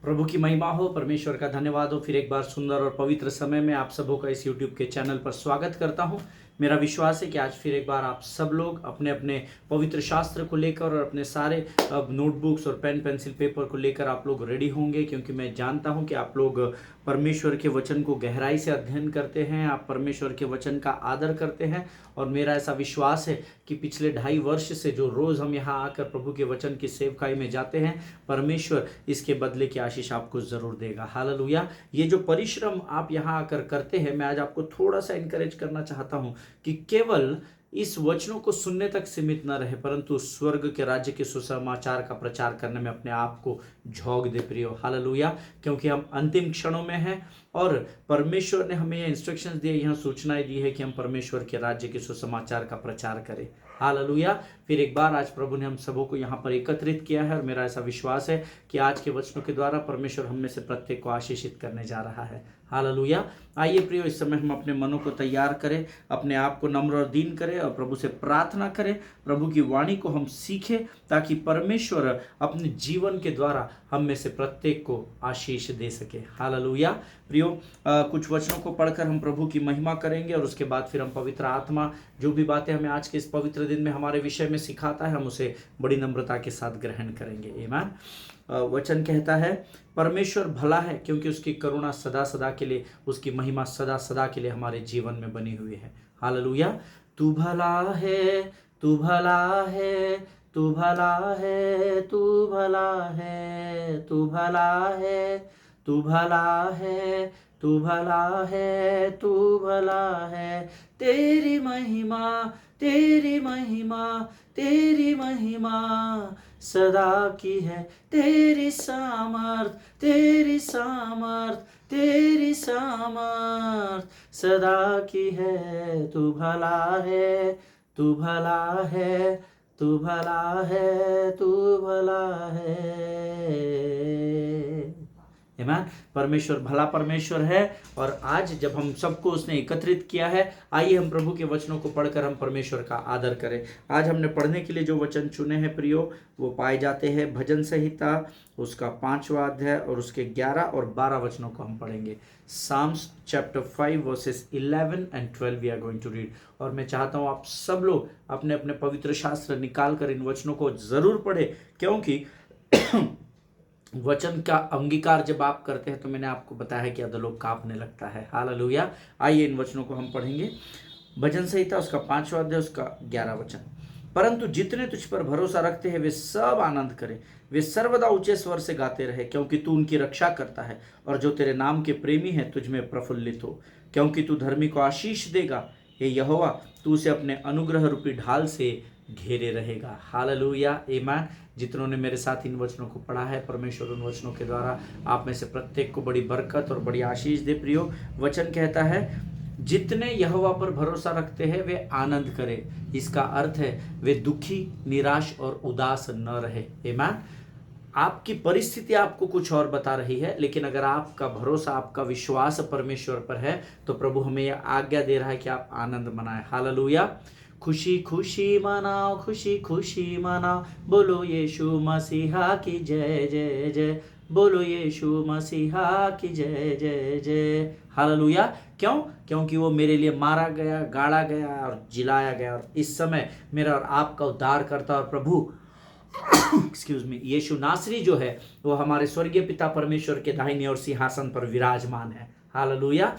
प्रभु की महिमा हो, परमेश्वर का धन्यवाद हो। फिर एक बार सुंदर और पवित्र समय में आप सबों का इस YouTube के चैनल पर स्वागत करता हूं। मेरा विश्वास है कि आज फिर एक बार आप सब लोग अपने अपने पवित्र शास्त्र को लेकर और अपने सारे नोटबुक्स और पेन पेंसिल पेपर को लेकर आप लोग रेडी होंगे, क्योंकि मैं जानता हूं कि आप लोग परमेश्वर के वचन को गहराई से अध्ययन करते हैं, आप परमेश्वर के वचन का आदर करते हैं। और मेरा ऐसा विश्वास है कि पिछले 2.5 वर्ष से जो रोज़ हम यहाँ आकर प्रभु के वचन की सेवकाई में जाते हैं, परमेश्वर इसके बदले की आशीष आपको ज़रूर देगा। हालेलुया। ये जो परिश्रम आप यहाँ आकर करते हैं, मैं आज आपको थोड़ा सा इनकरेज करना चाहता हूँ कि केवल इस वचनों को सुनने तक सीमित न रहे, परंतु स्वर्ग के राज्य के सुसमाचार का प्रचार करने में अपने आप को झोंक दे प्रियो। हालेलुया। क्योंकि हम अंतिम क्षणों में हैं और परमेश्वर ने हमें ये इंस्ट्रक्शंस दिए, यहाँ सूचनाएं दी है कि हम परमेश्वर के राज्य के सुसमाचार का प्रचार करें। हालेलुया। फिर एक बार आज प्रभु ने हम सबों को यहाँ पर एकत्रित किया है और मेरा ऐसा विश्वास है कि आज के वचनों के द्वारा परमेश्वर हम में से प्रत्येक को आशीषित करने जा रहा है। हालेलुया। आइए प्रियो, इस समय हम अपने मनों को तैयार करें, अपने आप को नम्र और दीन करें और प्रभु से प्रार्थना करें, प्रभु की वाणी को हम सीखें, ताकि परमेश्वर अपने जीवन के द्वारा हम में से प्रत्येक को आशीष दे सके। हालेलुया। प्रियो, कुछ वचनों को पढ़कर हम प्रभु की महिमा करेंगे और उसके बाद फिर हम पवित्र आत्मा जो भी बातें हमें आज के इस पवित्र दिन में हमारे विषय में सिखाता है, हम उसे बड़ी नम्रता के साथ ग्रहण करेंगे। आमीन। वचन कहता है, परमेश्वर भला है क्योंकि उसकी करुणा सदा सदा के लिए, उसकी महिमा सदा सदा के लिए हमारे जीवन में बनी हुई है। हालेलुया। तू भला है, तू भला है, तू भला है, तू भला है, तू भला है, तू भला है, तू भला है, तू भला है। तेरी महिमा, तेरी महिमा, तेरी महिमा सदा की है। तेरी सामर्थ, तेरी सामर्थ, तेरी सामर्थ सदा की है। तू भला है, तू भला है, तू भला है, तू भला है। आमीन। परमेश्वर भला परमेश्वर है और आज जब हम सबको उसने एकत्रित किया है, आइए हम प्रभु के वचनों को पढ़कर हम परमेश्वर का आदर करें। आज हमने पढ़ने के लिए जो वचन चुने हैं प्रियो, वो पाए जाते हैं भजन संहिता उसका 5वां अध्याय और उसके 11 और 12 वचनों को हम पढ़ेंगे। Psalms chapter 5 verses 11 and 12 we are going to read. और मैं चाहता हूँ आप सब लोग अपने अपने पवित्र शास्त्र निकाल कर इन वचनों को जरूर पढ़े, क्योंकि वचन का अंगीकार जब आप करते हैं तो मैंने आपको बताया है कि अधोलोक कांपने लगता है। हालेलुया। आइए इन वचनों को हम पढ़ेंगे। भजन संहिता उसका 5वां अध्याय उसका 11 वचन। परंतु जितने तुझ पर भरोसा रखते हैं वे सब आनंद करें, वे सर्वदा ऊंचे स्वर से गाते रहे, क्योंकि तू उनकी रक्षा करता है और जो तेरे नाम के प्रेमी हैं तुझ में प्रफुल्लित हो। क्योंकि तू धर्मी को आशीष देगा, हे यहोवा तू उसे अपने अनुग्रह रूपी ढाल से घेरे रहेगा। हालेलुया। आमीन। जितनों ने मेरे साथ इन वचनों को पढ़ा है, परमेश्वर उन वचनों के द्वारा आप में से प्रत्येक को बड़ी बरकत और बड़ी आशीष दे। प्रियो, वचन कहता है जितने यहोवा पर भरोसा रखते हैं वे आनंद करें। इसका अर्थ है वे दुखी, निराश और उदास न रहे। आमीन। आपकी परिस्थिति आपको कुछ और बता रही है, लेकिन अगर आपका भरोसा, आपका विश्वास परमेश्वर पर है तो प्रभु हमें यह आज्ञा दे रहा है कि आप आनंद मनाएं। हालेलुया। खुशी खुशी मनाओ, खुशी खुशी मनाओ, बोलो यीशु मसीहा की जय जय जय, बोलो यीशु मसीहा की जय जय जय। हालेलुया। क्यों? क्योंकि वो मेरे लिए मारा गया, गाड़ा गया और जिलाया गया, और इस समय मेरा और आपका उद्धार करता और प्रभु एक्सक्यूज मी यीशु नासरी जो है वो हमारे स्वर्गीय पिता परमेश्वर के दाहिने और सिंहासन पर विराजमान है। हालेलुया।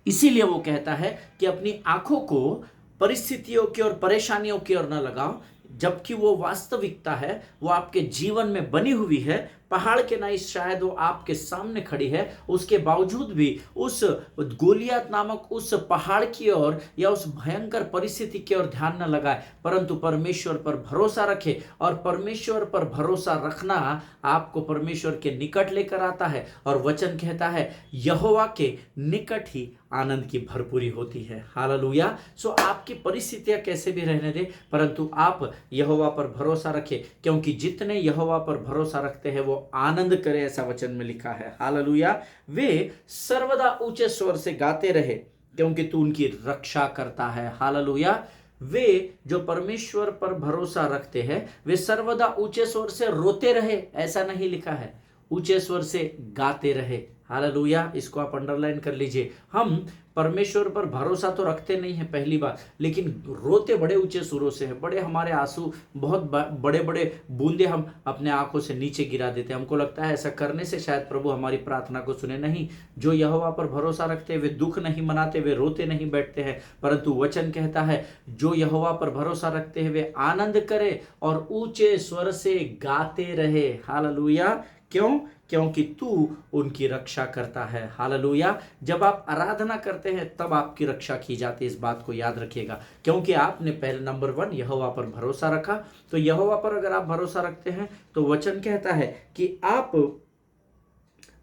इसीलिए वो कहता है कि अपनी आंखों को परिस्थितियों की और परेशानियों की ओर न लगाओ, जबकि वो वास्तविकता है, वो आपके जीवन में बनी हुई है। पहाड़ के नहीं शायद वो आपके सामने खड़ी है, उसके बावजूद भी उस गोलियत नामक उस पहाड़ की ओर या उस भयंकर परिस्थिति की ओर ध्यान न लगाए, परंतु परमेश्वर पर भरोसा रखे। और परमेश्वर पर भरोसा रखना आपको परमेश्वर के निकट लेकर आता है। और वचन कहता है यहोवा के निकट ही आनंद की भरपूरी होती है। हालेलुया। सो आपकी परिस्थितियां कैसे भी रहने दे, परंतु आप यहोवा पर भरोसा रखें, क्योंकि जितने यहोवा पर भरोसा रखते हैं वो आनंद करे, ऐसा वचन में लिखा है। हालेलुया। वे सर्वदा ऊंचे स्वर से गाते रहे, क्योंकि तू उनकी रक्षा करता है। हालेलुया। वे जो परमेश्वर पर भरोसा रखते हैं वे सर्वदा ऊंचे स्वर से रोते रहे, ऐसा नहीं लिखा है। ऊंचे स्वर से गाते रहे। हालेलुया, इसको आप अंडरलाइन कर लीजिए। हम परमेश्वर पर भरोसा तो रखते नहीं है पहली बात, लेकिन रोते बड़े ऊंचे सुरों से है, बड़े हमारे आंसू बहुत बड़े बड़े बूंदे हम अपने आंखों से नीचे गिरा देते हैं। हमको लगता है ऐसा करने से शायद प्रभु हमारी प्रार्थना को सुने। नहीं, जो यहोवा पर भरोसा रखते हैं वे दुख नहीं मनाते, वे रोते नहीं बैठते हैं, परंतु वचन कहता है जो यहोवा पर भरोसा रखते हैं वे आनंद करे और ऊंचे स्वर से गाते रहे। हालेलुया, क्यों? क्योंकि तू उनकी रक्षा करता है। हालेलुया, जब आप आराधना करते हैं तब आपकी रक्षा की जाती है, इस बात को याद रखिएगा। क्योंकि आपने पहले नंबर 1 यहोवा पर भरोसा रखा। तो यहोवा पर अगर आप भरोसा रखते हैं तो वचन कहता है कि आप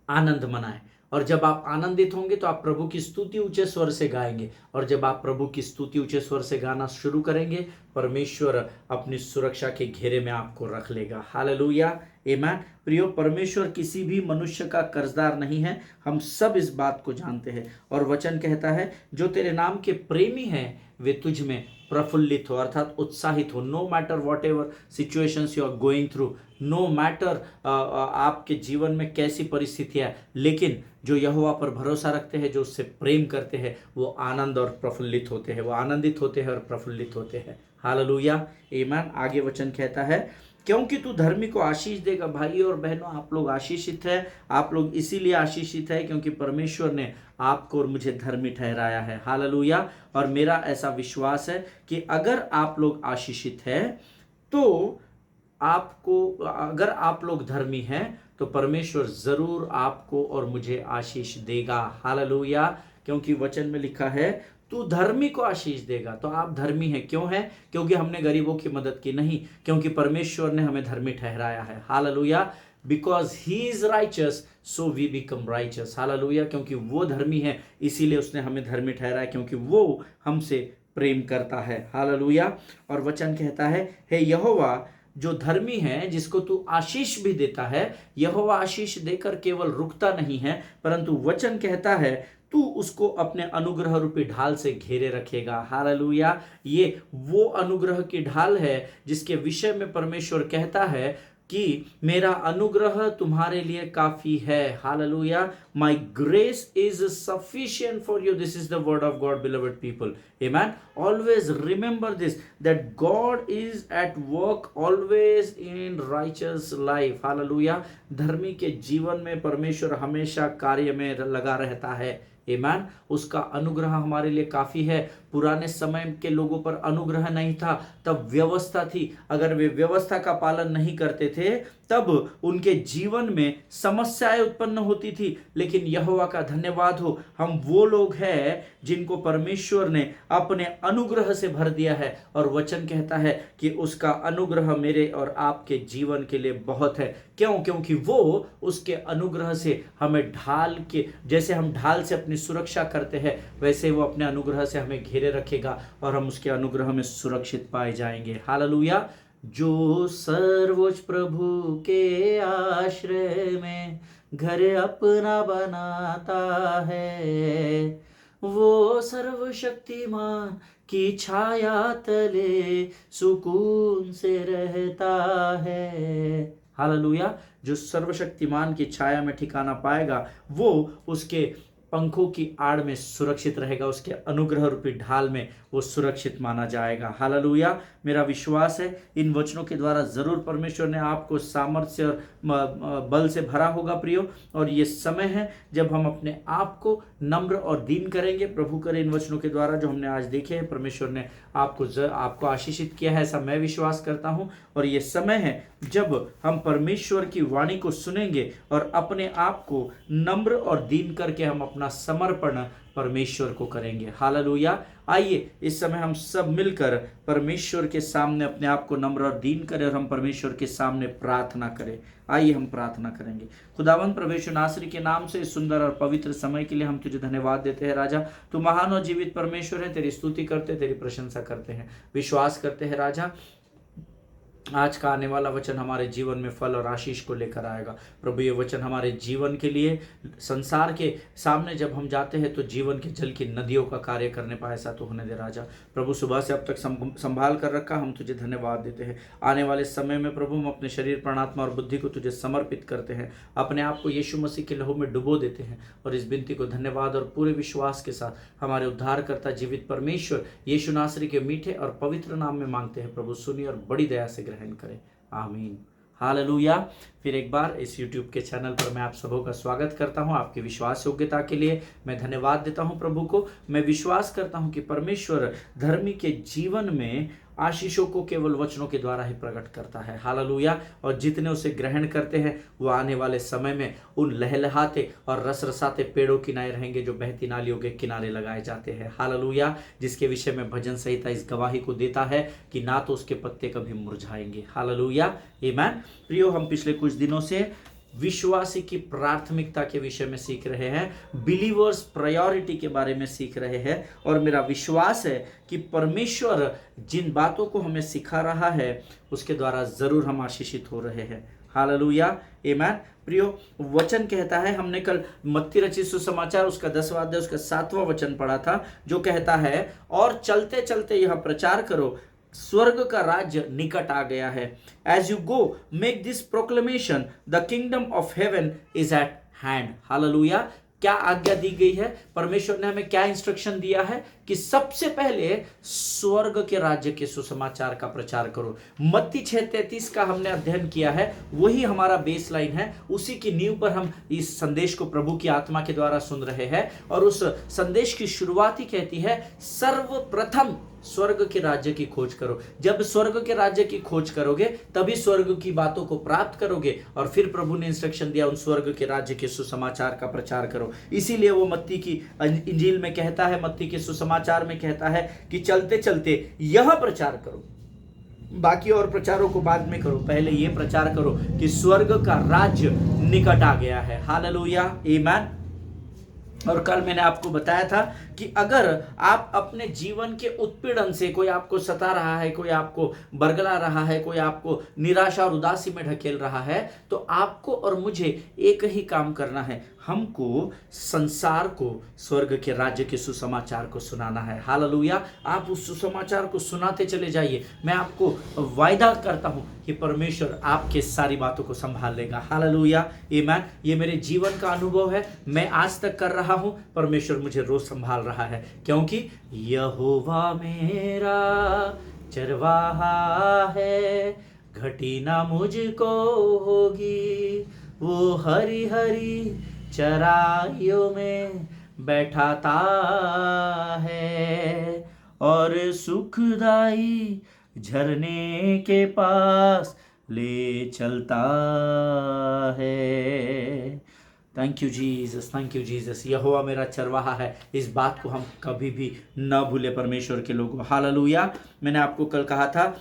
आनंद मनाएं, और जब आप आनंदित होंगे तो आप प्रभु की स्तुति ऊंचे स्वर से गाएंगे, और जब आप प्रभु की स्तुति ऊंचे स्वर से गाना शुरू करेंगे परमेश्वर अपनी सुरक्षा के घेरे में आपको रख लेगा। हालेलुया, आमीन। प्रियो, परमेश्वर किसी भी मनुष्य का कर्जदार नहीं है, हम सब इस बात को जानते हैं। और वचन कहता है जो तेरे नाम के प्रेमी हैं वे तुझ में प्रफुल्लित हो, अर्थात उत्साहित हो। No matter whatever situations you are going through, no matter आपके जीवन में कैसी परिस्थितियां, लेकिन जो यहोवा पर भरोसा रखते हैं, जो उससे प्रेम करते हैं, वो आनंद और प्रफुल्लित होते हैं, वो आनंदित होते हैं और प्रफुल्लित होते हैं। हालेलुया, आमीन। आगे वचन कहता है क्योंकि तू धर्मी को आशीष देगा। भाई और बहनों, आप लोग आशीषित है, आप लोग इसीलिए आशीषित है क्योंकि परमेश्वर ने आपको और मुझे धर्मी ठहराया है। हालेलुया, और मेरा ऐसा विश्वास है कि अगर आप लोग आशीषित है तो आपको, अगर आप लोग धर्मी हैं तो परमेश्वर जरूर आपको और मुझे आशीष देगा। हालेलुया, क्योंकि वचन में लिखा है तू धर्मी को आशीष देगा। तो आप धर्मी हैं, क्यों हैं? क्योंकि हमने गरीबों की मदद की? नहीं, क्योंकि परमेश्वर ने हमें धर्मी ठहराया है। Hallelujah, because he is righteous so we become righteous. Hallelujah, क्योंकि वो धर्मी है इसीलिए उसने हमें धर्मी ठहराया, क्योंकि वो हमसे प्रेम करता है। हालेलुया, और वचन कहता है हे यहोवा जो धर्मी है, जिसको तू आशीष भी देता है, यहोवा आशीष देकर केवल रुकता नहीं है, परंतु वचन कहता है तू उसको अपने अनुग्रह रूपी ढाल से घेरे रखेगा। हालेलुया, ये वो अनुग्रह की ढाल है जिसके विषय में परमेश्वर कहता है कि मेरा अनुग्रह तुम्हारे लिए काफी है। Hallelujah, my grace is sufficient for you. This is the word of God, beloved people, amen. Always remember this, that God is at work always in righteous life. Hallelujah, धर्मी के जीवन में परमेश्वर हमेशा कार्य में लगा रहता है। आमीन, उसका अनुग्रह हमारे लिए काफी है। पुराने समय के लोगों पर अनुग्रह नहीं था, तब व्यवस्था थी। अगर वे व्यवस्था का पालन नहीं करते थे तब उनके जीवन में समस्याएं उत्पन्न होती थी, लेकिन यहोवा का धन्यवाद हो, हम वो लोग हैं जिनको परमेश्वर ने अपने अनुग्रह से भर दिया है। और वचन कहता है कि उसका अनुग्रह मेरे और आपके जीवन के लिए बहुत है। क्यों? क्योंकि वो उसके अनुग्रह से हमें ढाल के, जैसे हम ढाल से अपनी सुरक्षा करते हैं, वैसे वो अपने अनुग्रह से हमें घेरे रखेगा और हम उसके अनुग्रह में सुरक्षित पाए जाएंगे। हालेलुया, जो सर्वोच्च प्रभु के आश्रय में घर अपना बनाता है, वो सर्वशक्तिमान की छाया तले सुकून से रहता है। हालेलुया, जो सर्वशक्तिमान की छाया में ठिकाना पाएगा वो उसके पंखों की आड़ में सुरक्षित रहेगा, उसके अनुग्रह रूपी ढाल में वो सुरक्षित माना जाएगा। हालेलुया, मेरा विश्वास है इन वचनों के द्वारा जरूर परमेश्वर ने आपको सामर्थ्य और बल से भरा होगा प्रियो। और ये समय है जब हम अपने आप को नम्र और दीन करेंगे। प्रभु करे इन वचनों के द्वारा जो हमने आज देखे हैं, परमेश्वर ने आपको आशीषित किया है, ऐसा मैं विश्वास करता हूँ। और ये समय है जब हम परमेश्वर की वाणी को सुनेंगे और अपने आप को नम्र और दीन करके हम अपना समर्पण परमेश्वर को करेंगे। हालेलुया, आइए इस समय हम सब मिलकर परमेश्वर के सामने अपने आप को नम्र और दीन करें और हम परमेश्वर के सामने प्रार्थना करें। आइए हम प्रार्थना करेंगे। खुदावंद परमेश्वर नासरी के नाम से सुंदर और पवित्र समय के लिए हम तुझे धन्यवाद देते हैं। राजा, तू महान और जीवित परमेश्वर है, तेरी स्तुति करते, तेरी प्रशंसा करते हैं, विश्वास करते हैं राजा आज का आने वाला वचन हमारे जीवन में फल और आशीष को लेकर आएगा। प्रभु ये वचन हमारे जीवन के लिए, संसार के सामने जब हम जाते हैं तो जीवन के जल की नदियों का कार्य करने पाए, ऐसा तो होने दे राजा। प्रभु सुबह से अब तक संभाल कर रखा, हम तुझे धन्यवाद देते हैं। आने वाले समय में प्रभु हम अपने शरीर, प्राण, आत्मा और बुद्धि को तुझे समर्पित करते हैं, अपने आप को यीशु मसीह के लहू में डुबो देते हैं और इस विनती को धन्यवाद और पूरे विश्वास के साथ हमारे उद्धारकर्ता जीवित परमेश्वर यीशु नासरी के मीठे और पवित्र नाम में मांगते हैं। प्रभु सुनिए और बड़ी दया से ग्रहण करें, आमीन। हालेलुया। फिर एक बार इस YouTube के चैनल पर मैं आप सबों का स्वागत करता हूं। आपकी विश्वास योग्यता के लिए मैं धन्यवाद देता हूं प्रभु को। मैं विश्वास करता हूं कि परमेश्वर धर्मी के जीवन में आशीषों को केवल वचनों के द्वारा ही प्रकट करता है। हालेलुया। और जितने उसे ग्रहण करते हैं वो आने वाले समय में उन लहलहाते और रसरसाते पेड़ों किनारे रहेंगे जो बहती नालियों के किनारे लगाए जाते हैं। हालेलुया। जिसके विषय में भजन संहिता इस गवाही को देता है कि ना तो उसके पत्ते कभी मुरझाएंगे। हालेलुया, आमीन। प्रियो, हम पिछले कुछ दिनों से विश्वासी की प्राथमिकता के विषय में सीख रहे हैं, बिलीवर्स प्रायोरिटी के बारे में सीख रहे हैं और मेरा विश्वास है कि परमेश्वर जिन बातों को हमें सिखा रहा है उसके द्वारा जरूर हम आशीषित हो रहे हैं। हालेलुया, आमीन। प्रियो, वचन कहता है, हमने कल मत्ती रचित सुसमाचार उसका 10वां अध्याय उसका 7वां वचन पढ़ा था, जो कहता है और चलते चलते यह प्रचार करो, स्वर्ग का राज्य निकट आ गया है। As you go make this proclamation, the kingdom of heaven is at hand. Hallelujah. क्या आज्ञा दी गई है? परमेश्वर ने हमें क्या इंस्ट्रक्शन दिया है कि सबसे पहले स्वर्ग के राज्य के सुसमाचार का प्रचार करो। मत्ती 6:33 का हमने अध्ययन किया है, वही हमारा बेसलाइन है, उसी की नींव पर हम इस संदेश को प्रभु की आत्मा के द्वारा सुन रहे हैं। और उस संदेश की शुरुआत ही कहती है, सर्वप्रथम स्वर्ग के राज्य की खोज करो। जब स्वर्ग के राज्य की खोज करोगे तभी स्वर्ग की बातों को प्राप्त करोगे। और फिर प्रभु ने इंस्ट्रक्शन दिया, उन स्वर्ग के राज्य के सुसमाचार का प्रचार करो। इसीलिए वो मत्ती की इंजील में कहता है, मत्ती के सुसमाचार में कहता है कि चलते चलते यह प्रचार करो। बाकी और प्रचारों को बाद में करो, पहले ये प्रचार करो कि स्वर्ग का राज्य निकट आ गया है। हालेलुया, आमीन। और कल मैंने आपको बताया था कि अगर आप अपने जीवन के उत्पीड़न से, कोई आपको सता रहा है, कोई आपको बरगला रहा है, कोई आपको निराशा और उदासी में ढकेल रहा है, तो आपको और मुझे एक ही काम करना है, हमको संसार को स्वर्ग के राज्य के सुसमाचार को सुनाना है। हालेलुया। आप उस सुसमाचार को सुनाते चले जाइए। मैं आपको वायदा करता हूं कि परमेश्वर आपके सारी बातों को संभाल लेगा। हालेलुया, आमीन। ये मेरे जीवन का अनुभव है, मैं आज तक कर रहा हूं, परमेश्वर मुझे रोज संभाल रहा है, क्योंकि यहोवा मेरा चरवाहा है, घटी ना मुझको होगी, वो हरी हरी चराइयों में बैठाता है और सुखदाई झरने के पास ले चलता है। Thank you Jesus, thank you Jesus. यहोवा मेरा चरवाहा है, इस बात को हम कभी भी न भूले परमेश्वर के लोगों। हालेलुया। मैंने आपको कल कहा था,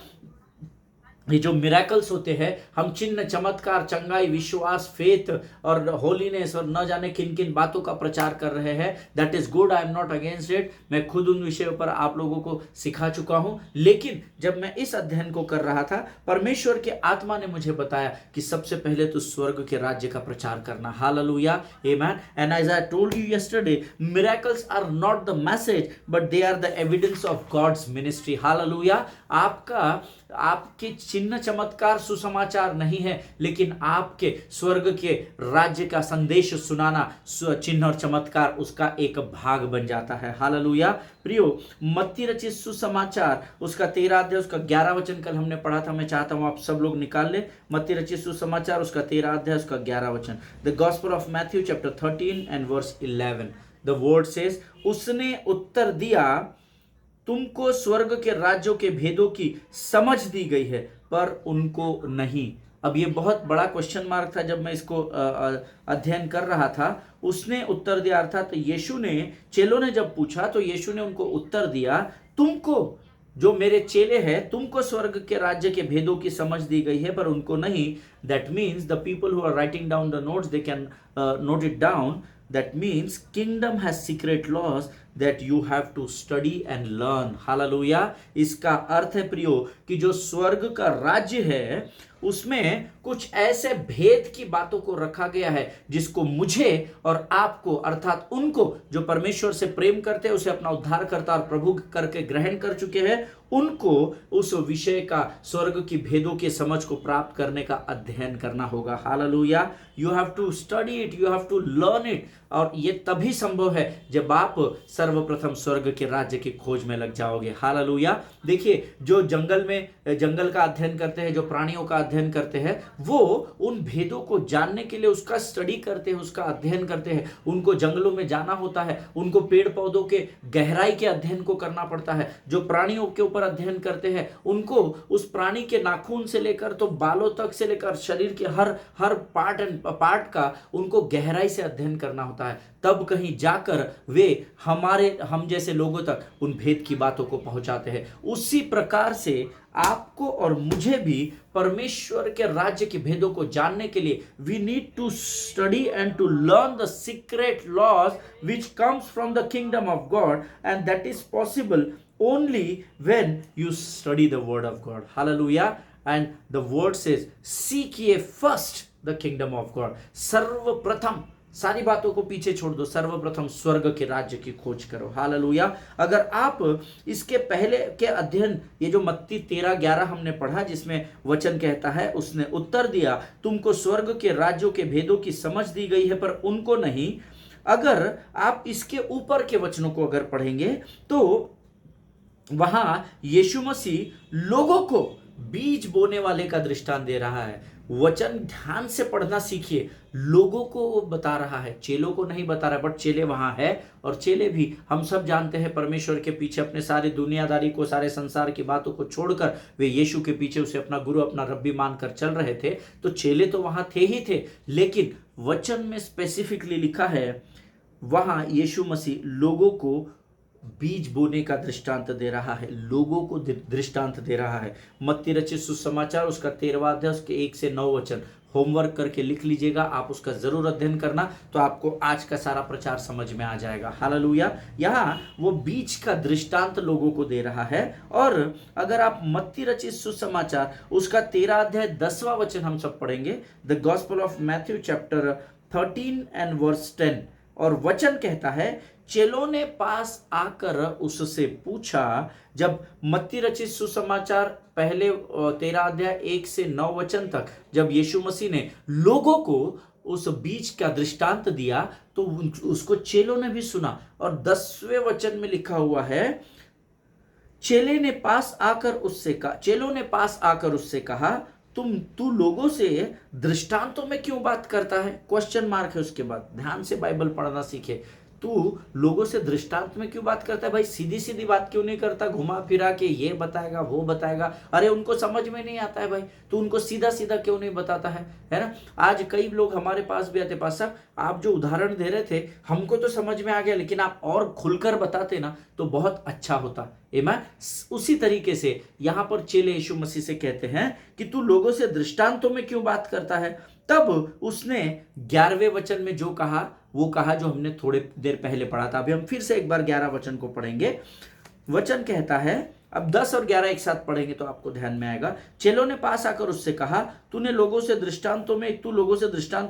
ये जो मिरेकल्स होते हैं, हम चिन्ह, चमत्कार, चंगाई, विश्वास, फेथ और होलीनेस और न जाने किन किन बातों का प्रचार कर रहे हैं, that is good, I am not against it. मैं खुद उन विषयों पर आप लोगों को सिखा चुका हूं। लेकिन जब मैं इस अध्ययन को कर रहा था, परमेश्वर के आत्मा ने मुझे बताया कि सबसे पहले तो स्वर्ग के राज्य का प्रचार करना। हालेलुया, आमीन। And as I told you yesterday, miracles are not the message but they are the evidence of God's ministry. Hallelujah. आपके चिन्ह, चमत्कार, सुसमाचार नहीं है, लेकिन आपके स्वर्ग के राज्य का संदेश सुनाना चिन्ह और चमत्कार उसका एक भाग बन जाता है। हालेलुया। प्रियो, मत्ती रचित सुसमाचार उसका 13 अध्याय उसका 11 वचन कल हमने पढ़ा था। मैं चाहता हूं आप सब लोग निकाल ले। मत्ती रचित सुसमाचार उसका 13 अध्याय उसका 11 वचन। The gospel of Matthew chapter 13 and verse 11। The word says, उसने उत्तर दिया, तुमको स्वर्ग के राज्यों के भेदों की समझ दी गई है पर उनको नहीं। अब ये बहुत बड़ा क्वेश्चन मार्क था जब मैं इसको अध्ययन कर रहा था। उसने उत्तर दिया, अर्थात यीशु ने, चेलों ने जब पूछा तो यीशु ने उनको उत्तर दिया, तुमको, जो मेरे चेले हैं, तुमको स्वर्ग के राज्य के भेदों की समझ दी गई है पर उनको नहीं। That means the people who are writing down the notes, they can note it down. That means kingdom has secret laws that you have to study and learn. Hallelujah. इसका अर्थ है प्रियो कि जो स्वर्ग का राज्य है उसमें कुछ ऐसे भेद की बातों को रखा गया है जिसको मुझे और आपको, अर्थात उनको जो परमेश्वर से प्रेम करते हैं, उसे अपना उद्धारकर्ता और प्रभु करके ग्रहण कर चुके हैं, उनको उस विषय का, स्वर्ग की भेदों की समझ को प्राप्त करने का अध्ययन करना होगा। Hallelujah. You have to study it, you have to learn it. और ये तभी संभव है जब आप सर्वप्रथम स्वर्ग के राज्य की खोज में लग जाओगे। हालेलुया। देखिए, जो जंगल का अध्ययन करते हैं, जो प्राणियों का अध्ययन करते हैं, वो उन भेदों को जानने के लिए उसका स्टडी करते हैं, उसका अध्ययन करते हैं। उनको जंगलों में जाना होता है, उनको पेड़ पौधों के गहराई के अध्ययन को करना पड़ता है। जो प्राणियों के ऊपर अध्ययन करते हैं, उनको उस प्राणी के नाखून से लेकर तो बालों तक से लेकर शरीर के हर पार्ट का उनको गहराई से अध्ययन करना होता है। तब कहीं जाकर वे हम जैसे लोगों तक उन भेद की बातों को पहुंचाते हैं। उसी प्रकार से आपको और मुझे भी परमेश्वर के राज्य के भेदों को जानने के लिए we need to study and to learn the secret laws which comes from the kingdom of God, and that is possible only when you study the word of God. Hallelujah. And the word says, seek ye first the kingdom of God. सर्वप्रथम, सारी बातों को पीछे छोड़ दो, सर्वप्रथम स्वर्ग के राज्य की खोज करो। हालेलुया। अगर आप इसके पहले के अध्ययन, ये जो मत्ती 13:11 हमने पढ़ा, जिसमें वचन कहता है, उसने उत्तर दिया, तुमको स्वर्ग के राज्यों के भेदों की समझ दी गई है पर उनको नहीं। अगर आप इसके ऊपर के वचनों को अगर पढ़ेंगे तो वहां यीशु मसीह लोगों को बीज बोने वाले का दृष्टांत दे रहा है। वचन ध्यान से पढ़ना सीखिए। लोगों को वो बता रहा है, चेलों को नहीं बता रहा, बट चेले वहां है। और चेले भी, हम सब जानते हैं, परमेश्वर के पीछे अपने सारी दुनियादारी को, सारे संसार की बातों को छोड़कर वे यीशु के पीछे उसे अपना गुरु, अपना रब्बी मानकर चल रहे थे। तो चेले तो वहां थे ही थे, लेकिन वचन में स्पेसिफिकली लिखा है, वहां यीशु मसीह लोगों को बीज बोने का दृष्टांत दे रहा है, लोगों को दृष्टांत दे रहा है। मत्ती रचित सुसमाचार उसका 13वां अध्याय उसके 1 से 9 वचन होमवर्क करके लिख लीजिएगा, आप उसका जरूर अध्ययन करना, तो आपको आज का सारा प्रचार समझ में आ जाएगा। हालेलुया। यहाँ वो बीज का दृष्टांत लोगों को दे रहा है। और अगर आप मत्ती रचित सुसमाचार उसका 13 अध्याय 10वां वचन हम सब पढ़ेंगे, the gospel of Matthew chapter 13 and verse 10, और वचन कहता है, चेलों ने पास आकर उससे पूछा। जब मत्ती रचित सुसमाचार पहले 13 अध्याय 1 से 9 वचन तक जब यीशु मसीह ने लोगों को उस बीज का दृष्टांत दिया, तो उसको चेलों ने भी सुना। और 10वें वचन में लिखा हुआ है, चेलों ने पास आकर उससे कहा, तू लोगों से दृष्टांतों में क्यों बात करता है? क्वेश्चन मार्क है उसके बाद। ध्यान से बाइबल पढ़ना सीखे। तू लोगों से दृष्टांत में क्यों बात करता है? भाई सीधी सीधी बात क्यों नहीं करता, घुमा फिरा के ये बताएगा वो बताएगा? अरे उनको समझ में नहीं आता है भाई, तू उनको सीधा सीधा क्यों नहीं बताता है ना? आज कई लोग हमारे पास भी आते, पास साहब आप जो उदाहरण दे रहे थे हमको तो समझ में आ गया, लेकिन आप और खुलकर बताते ना तो बहुत अच्छा होता। उसी तरीके से यहाँ पर चेले यीशु मसीह से कहते हैं कि तू लोगों से दृष्टांतों में क्यों बात करता है? तब उसने 11वें वचन में जो कहा वो कहा जो हमने थोड़े देर पहले पढ़ा था। अभी हम फिर से एक बार 11 वचन को पढ़ेंगे। वचन कहता है, अब 10 और 11 एक साथ पढ़ेंगे तो आपको ध्यान में आएगा। चेलों ने पास आकर उससे कहा, तू लोगों से दृष्टांतों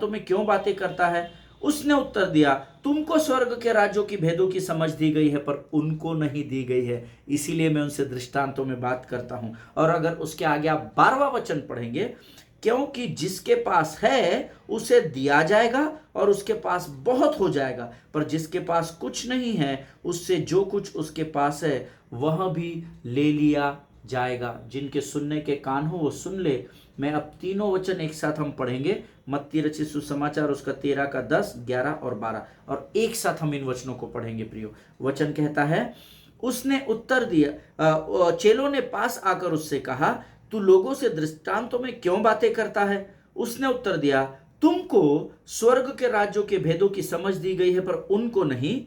में क्यों बातें करता है? उसने उत्तर दिया, तुमको स्वर्ग के राज्यों की भेदों की समझ दी गई है पर उनको नहीं दी गई है, इसीलिए मैं उनसे दृष्टांतों में बात करता हूं। और अगर उसके आगे आप 12वां वचन पढ़ेंगे, क्योंकि जिसके पास है उसे दिया जाएगा और उसके पास बहुत हो जाएगा, पर जिसके पास कुछ नहीं है उससे जो कुछ उसके पास है वह भी ले लिया जाएगा। जिनके सुनने के कान हो वो सुन ले। मैं अब तीनों वचन एक साथ हम पढ़ेंगे, मत्ती रचित सुसमाचार उसका 13 का 10, 11 और 12, और एक साथ हम इन वचनों को पढ़ेंगे प्रियो। वचन कहता है, उसने उत्तर दिया, चेलों ने पास आकर उससे कहा, तू लोगों से दृष्टांतों में क्यों बातें करता है? उसने उत्तर दिया, तुमको स्वर्ग के राज्यों के भेदों की समझ दी गई है पर उनको नहीं।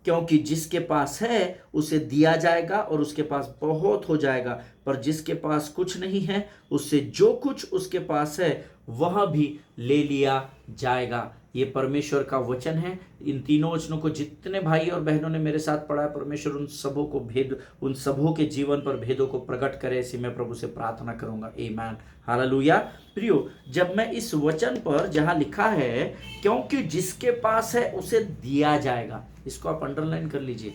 क्योंकि जिसके पास है उसे दिया जाएगा और उसके पास बहुत हो जाएगा, पर जिसके पास कुछ नहीं है उससे जो कुछ उसके पास है वह भी ले लिया जाएगा। ये परमेश्वर का वचन है। इन तीनों वचनों को जितने भाई और बहनों ने मेरे साथ पढ़ा है, परमेश्वर उन सबों के जीवन पर भेदों को प्रकट करे, ऐसी मैं प्रभु से प्रार्थना करूंगा। आमीन, हालेलुया। प्रियो, जब मैं इस वचन पर जहां लिखा है क्योंकि जिसके पास है उसे दिया जाएगा, इसको आप अंडरलाइन कर लीजिए।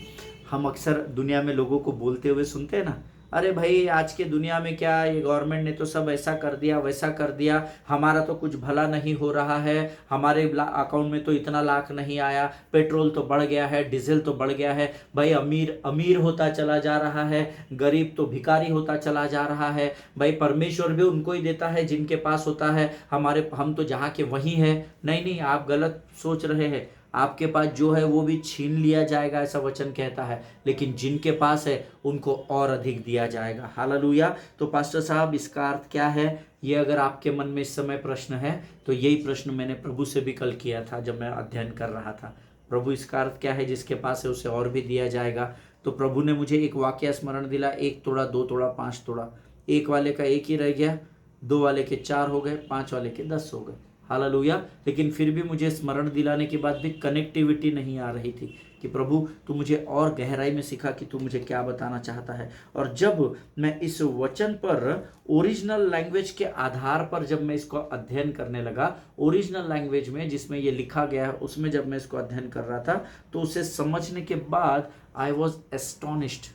हम अक्सर दुनिया में लोगों को बोलते हुए सुनते हैं ना, अरे भाई आज के दुनिया में क्या, ये गवर्नमेंट ने तो सब ऐसा कर दिया वैसा कर दिया, हमारा तो कुछ भला नहीं हो रहा है, हमारे अकाउंट में तो इतना लाख नहीं आया, पेट्रोल तो बढ़ गया है, डीजल तो बढ़ गया है, भाई अमीर अमीर होता चला जा रहा है, गरीब तो भिखारी होता चला जा रहा है, भाई परमेश्वर भी उनको ही देता है जिनके पास होता है, हम तो जहाँ के वही हैं। नहीं नहीं, आप गलत सोच रहे हैं। आपके पास जो है वो भी छीन लिया जाएगा, ऐसा वचन कहता है, लेकिन जिनके पास है उनको और अधिक दिया जाएगा। हालेलुया। तो पास्टर साहब, इसका अर्थ क्या है? ये अगर आपके मन में इस समय प्रश्न है तो यही प्रश्न मैंने प्रभु से भी कल किया था जब मैं अध्ययन कर रहा था। प्रभु, इसका अर्थ क्या है जिसके पास है उसे और भी दिया जाएगा? तो प्रभु ने मुझे एक वाक्य स्मरण दिला, 1 तोड़ा 2 तोड़ा 5 तोड़ा। एक वाले का 1 ही रह गया, 2 वाले के 4 हो गए, 5 वाले के 10 हो गए। हालेलुया। लेकिन फिर भी मुझे स्मरण दिलाने के बाद भी कनेक्टिविटी नहीं आ रही थी कि प्रभु तू मुझे और गहराई में सिखा कि तू मुझे क्या बताना चाहता है। और जब मैं इस वचन पर ओरिजिनल लैंग्वेज के आधार पर जब मैं इसको अध्ययन करने लगा, ओरिजिनल लैंग्वेज में जिसमें ये लिखा गया है उसमें जब मैं इसको अध्ययन कर रहा था, तो उसे समझने के बाद आई वॉज एस्टोनिश्ड,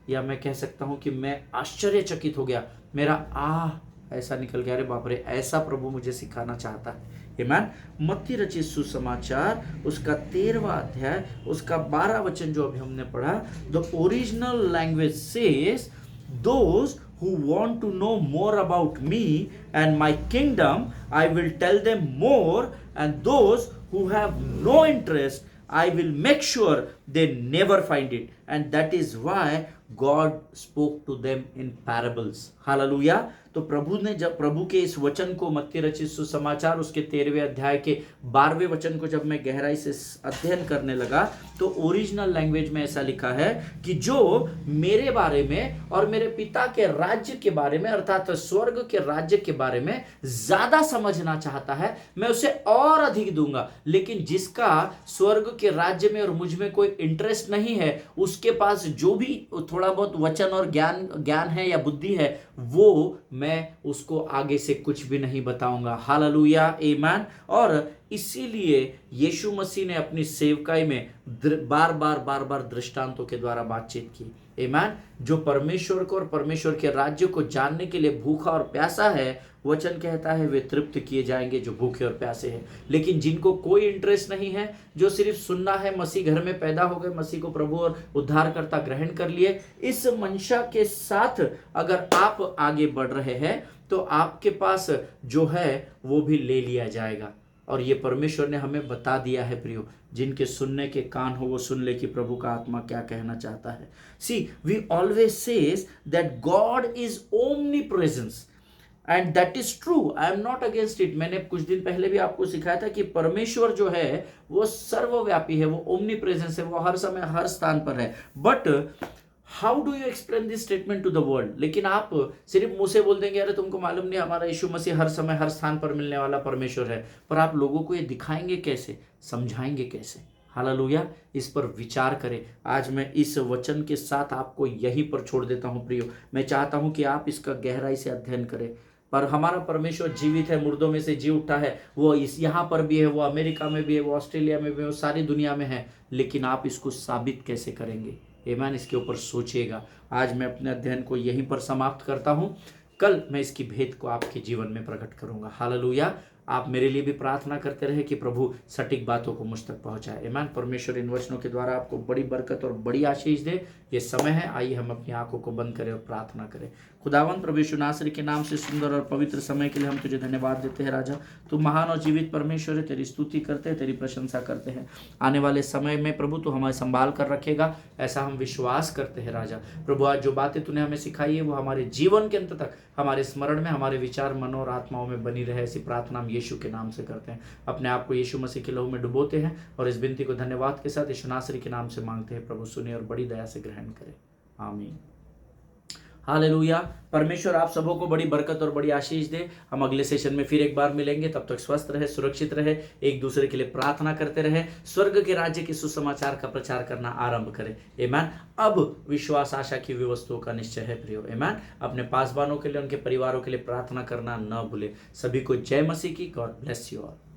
या मैं कह सकता हूँ कि मैं आश्चर्यचकित हो गया। मेरा ऐसा निकल गया, अरे बाप रे, ऐसा प्रभु मुझे सिखाना चाहता है। आमीन। मत्ती रचित सुसमाचार उसका 13वां अध्याय उसका 12 वचन जो अभी हमने पढ़ा, the original language says those who want to know more about me and my kingdom, I will tell them more, and those who have no interest, I will make sure they never find it, and that is why God spoke to them in parables. Hallelujah. तो जब प्रभु के इस वचन को, मत्ती रचित सुसमाचार उसके 13वें अध्याय के 12वें वचन को जब मैं गहराई से अध्ययन करने लगा, तो ओरिजिनल लैंग्वेज में ऐसा लिखा है कि जो मेरे बारे में और मेरे पिता के राज्य के बारे में, अर्थात स्वर्ग के राज्य के बारे में ज्यादा समझना चाहता है, मैं उसे और अधिक दूंगा। लेकिन जिसका स्वर्ग के राज्य में और मुझ में कोई इंटरेस्ट नहीं है, उसके पास जो भी थोड़ा बहुत वचन और ज्ञान है या बुद्धि है, वो मैं उसको आगे से कुछ भी नहीं बताऊंगा। हालेलुया, आमीन। और इसीलिए यीशु मसीह ने अपनी सेवकाई में बार बार दृष्टांतों के द्वारा बातचीत की। आमीन। जो परमेश्वर को और परमेश्वर के राज्य को जानने के लिए भूखा और प्यासा है, वचन कहता है वे तृप्त किए जाएंगे जो भूखे और प्यासे हैं। लेकिन जिनको कोई इंटरेस्ट नहीं है, जो सिर्फ सुनना है, मसीह घर में पैदा हो गए, मसीह को प्रभु और उद्धारकर्ता ग्रहण कर लिए, इस मंशा के साथ अगर आप आगे बढ़ रहे हैं तो आपके पास जो है वो भी ले लिया जाएगा। और ये परमेश्वर ने हमें बता दिया है प्रियो, जिनके सुनने के कान हो वो सुन ले कि प्रभु का आत्मा क्या कहना चाहता है। See, we always says that God is omni presence, and that is true. I am not against it. मैंने कुछ दिन पहले भी आपको सिखाया था कि परमेश्वर जो है वो सर्वव्यापी है, वो ओमनी प्रेजेंस है, वो हर समय हर स्थान पर है। But how do you explain this statement to the world? लेकिन आप सिर्फ मुंह से बोल देंगे, अरे तुमको मालूम नहीं हमारा यीशु मसीह हर समय हर स्थान पर मिलने वाला परमेश्वर है, पर आप लोगों को ये दिखाएंगे कैसे, समझाएंगे कैसे? हालेलुया। इस पर विचार करें। आज मैं इस वचन के साथ आपको यहीं पर छोड़ देता हूं प्रियो। मैं चाहता हूं कि आप इसका गहराई से अध्ययन करें। पर हमारा परमेश्वर जीवित है, मुर्दों में से जी उठा है, वो यहाँ पर भी है, वो अमेरिका में भी है, वो ऑस्ट्रेलिया में भी है, वो सारी दुनिया में है। लेकिन आप इसको साबित कैसे करेंगे? आमीन। इसके ऊपर सोचिएगा। आज मैं अपने अध्ययन को यहीं पर समाप्त करता हूँ। कल मैं इसकी भेद को आपके जीवन में प्रकट करूंगा। हालेलुया। आप मेरे लिए भी प्रार्थना करते रहे कि प्रभु सटीक बातों को मुझ तक पहुंचाए। आमीन। परमेश्वर इन वचनों के द्वारा आपको बड़ी बरकत और बड़ी आशीष दे। ये समय है, आइए हम अपनी आंखों को बंद करें और प्रार्थना करें। खुदावंद प्रभु यीशु नासरी के नाम से सुंदर और पवित्र समय के लिए हम तुझे धन्यवाद देते हैं राजा। तू महान और जीवित परमेश्वर है, तेरी स्तुति करते हैं, तेरी प्रशंसा करते हैं। आने वाले समय में प्रभु तू हमें संभाल कर रखेगा, ऐसा हम विश्वास करते हैं राजा। प्रभु आज जो बातें तूने हमें सिखाई है वो हमारे जीवन के अंत तक हमारे स्मरण में, हमारे विचार, मन और आत्माओं में बनी रहे, ऐसी प्रार्थना हम यीशु के नाम से करते हैं। अपने आप को यीशु मसीह के लहू में डुबोते हैं और इस विनती को धन्यवाद के साथ यीशु नासरी के नाम से मांगते हैं। प्रभु सुने और बड़ी दया से ग्रहण करे, आमीन। हालेलुया। परमेश्वर आप सबों को बड़ी बरकत और बड़ी आशीष दे। हम अगले सेशन में फिर एक बार मिलेंगे, तब तक स्वस्थ रहे, सुरक्षित रहे, एक दूसरे के लिए प्रार्थना करते रहे, स्वर्ग के राज्य के सुसमाचार का प्रचार करना आरंभ करें। आमीन। अब विश्वास आशा की वस्तुओं का निश्चय है प्रियो। आमीन। अपने पासवानों के लिए, उनके परिवारों के लिए प्रार्थना करना न भूले। सभी को जय मसीह की। God bless you all.